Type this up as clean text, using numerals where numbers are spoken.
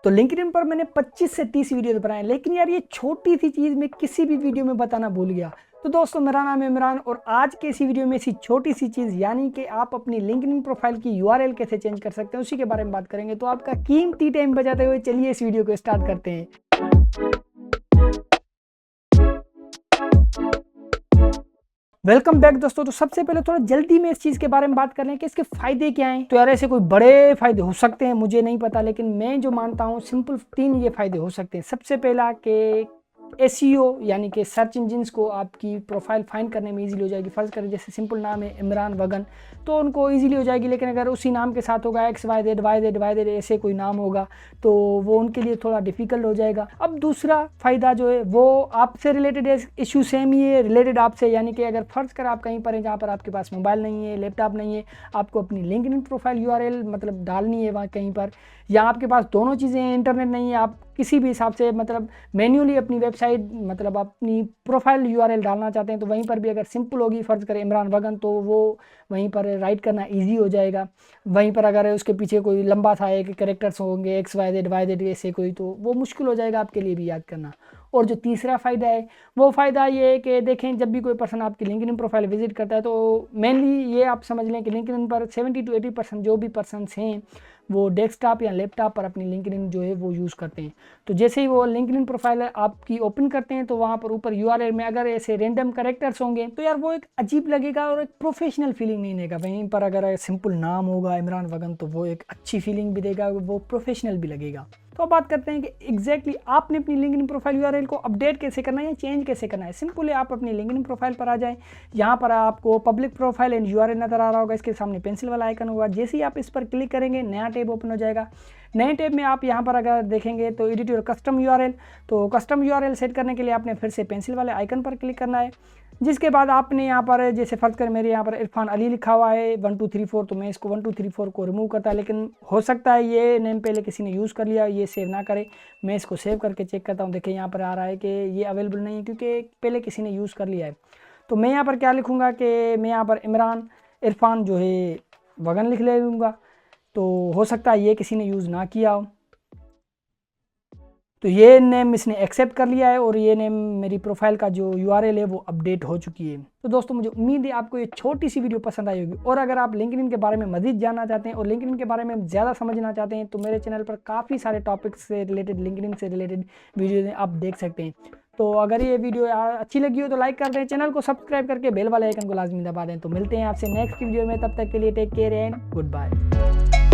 तो लिंक्डइन पर मैंने 25 से 30 वीडियो बनाए, लेकिन यार ये छोटी सी चीज़ मैं किसी भी वीडियो में बताना भूल गया। तो दोस्तों मेरा नाम है इमरान और आज के इसी वीडियो में ऐसी छोटी सी चीज़ यानी कि आप अपनी लिंक्डइन प्रोफाइल की यूआरएल कैसे चेंज कर सकते हैं उसी के बारे में बात करेंगे। तो आपका कीमती टाइम बचाते हुए चलिए इस वीडियो को स्टार्ट करते हैं। वेलकम बैक दोस्तों। तो सबसे पहले थोड़ा जल्दी में इस चीज़ के बारे में बात कर लें कि इसके फ़ायदे क्या हैं। तो यार ऐसे कोई बड़े फ़ायदे हो सकते हैं, मुझे नहीं पता, लेकिन मैं जो मानता हूँ सिंपल 3 ये फ़ायदे हो सकते हैं। सबसे पहला कि एसईओ यानी कि सर्च इंजिन्स को आपकी प्रोफाइल फाइंड करने में इजीली हो जाएगी। फ़र्ज़ करें जैसे सिंपल नाम है इमरान वगन, तो उनको इजीली हो जाएगी। लेकिन अगर उसी नाम के साथ होगा XYZ ऐसे कोई नाम होगा तो वो उनके लिए थोड़ा डिफ़िकल्ट हो जाएगा। अब दूसरा फ़ायदा जो है वो आपसे रिलेटेड इशू सेम ही है, रिलेटेड आपसे, यानी कि अगर फ़र्ज़ करें आप कहीं पर हैं जहाँ पर आपके पास मोबाइल नहीं है, लैपटॉप नहीं है, आपको अपनी लिंक्डइन प्रोफाइल यूआरएल मतलब डालनी है वहाँ कहीं पर, या आपके पास दोनों चीज़ें हैं, इंटरनेट नहीं है, आप किसी भी हिसाब से मतलब मैन्युअली अपनी वेबसाइट मतलब अपनी प्रोफाइल यूआरएल डालना चाहते हैं, तो वहीं पर भी अगर सिंपल होगी, फ़र्ज़ करें इमरान वगन, तो वो वहीं पर राइट करना इजी हो जाएगा। वहीं पर अगर उसके पीछे कोई लंबा सा एक कैरेक्टर्स होंगे XYZ ऐसे कोई, तो वो मुश्किल हो जाएगा आपके लिए भी याद करना। और जो तीसरा फ़ायदा है वो फ़ायदा ये है कि देखें जब भी कोई पर्सन आपकी लिंक्डइन प्रोफाइल विजिट करता है तो मेनली ये आप समझ लें कि लिंक्डइन पर 70 to 80% जो भी पर्सनस हैं वो डेस्कटॉप या लैपटॉप पर अपनी लिंक्डइन जो है वो यूज़ करते हैं। तो जैसे ही वो लिंक्डइन प्रोफाइल आपकी ओपन करते हैं तो वहाँ पर ऊपर यूआरएल में अगर ऐसे रैंडम कैरेक्टर्स होंगे तो यार वो एक अजीब लगेगा और एक प्रोफेशनल फीलिंग नहीं देगा। वहीं पर अगर सिंपल नाम होगा इमरान वगन तो वो एक अच्छी फीलिंग भी देगा, वो प्रोफेशनल भी लगेगा। तो अब बात करते हैं कि एग्जैक्टली आपने अपनी लिंक्डइन प्रोफाइल यूआरएल को अपडेट कैसे करना है या चेंज कैसे करना है। सिंपल है, आप अपनी लिंक्डइन प्रोफाइल पर आ जाएं, यहाँ पर आपको पब्लिक प्रोफाइल एंड यूआरएल नज़र आ रहा होगा, इसके सामने पेंसिल वाला आइकन होगा। जैसे ही आप इस पर क्लिक करेंगे नया टैब ओपन हो जाएगा। नए टैब में आप यहाँ पर अगर देखेंगे तो एडिट योर कस्टम यूआरएल, तो कस्टम यूआरएल सेट करने के लिए आपने फिर से पेंसिल वाले आइकन पर क्लिक करना है। जिसके बाद आपने यहाँ पर जैसे फ़र्ज़ करें मेरे यहाँ पर इरफान अली लिखा हुआ है 1 2 3 4, तो मैं इसको 1 2 3 4 को रिमूव करता है, लेकिन हो सकता है ये नेम पहले किसी ने यूज़ कर लिया, ये सेव ना करे। मैं इसको सेव करके चेक करता हूँ। देखिए यहाँ पर आ रहा है कि ये अवेलेबल नहीं है क्योंकि पहले किसी ने यूज़ कर लिया है। तो मैं यहाँ पर क्या लिखूँगा कि मैं यहाँ पर इमरान इरफान जो है वगन लिख ले लूँगा, तो हो सकता है ये किसी ने यूज़ ना किया हो। तो ये नेम इसने एक्सेप्ट कर लिया है और ये नेम मेरी प्रोफाइल का जो यूआरएल है वो अपडेट हो चुकी है। तो दोस्तों मुझे उम्मीद है आपको ये छोटी सी वीडियो पसंद आई होगी, और अगर आप लिंक्डइन के बारे में मज़ीद जानना चाहते हैं और लिंक्डइन के बारे में ज़्यादा समझना चाहते हैं तो मेरे चैनल पर काफ़ी सारे टॉपिक्स से रिलेटेड लिंक्डइन से रिलेटेड वीडियो आप देख सकते हैं। तो अगर ये वीडियो अच्छी लगी हो तो लाइक कर दें, चैनल को सब्सक्राइब करके बेल वाले आइकन को लाजमी दबा दें। तो मिलते हैं आपसे नेक्स्ट वीडियो में, तब तक के लिए take care and good bye.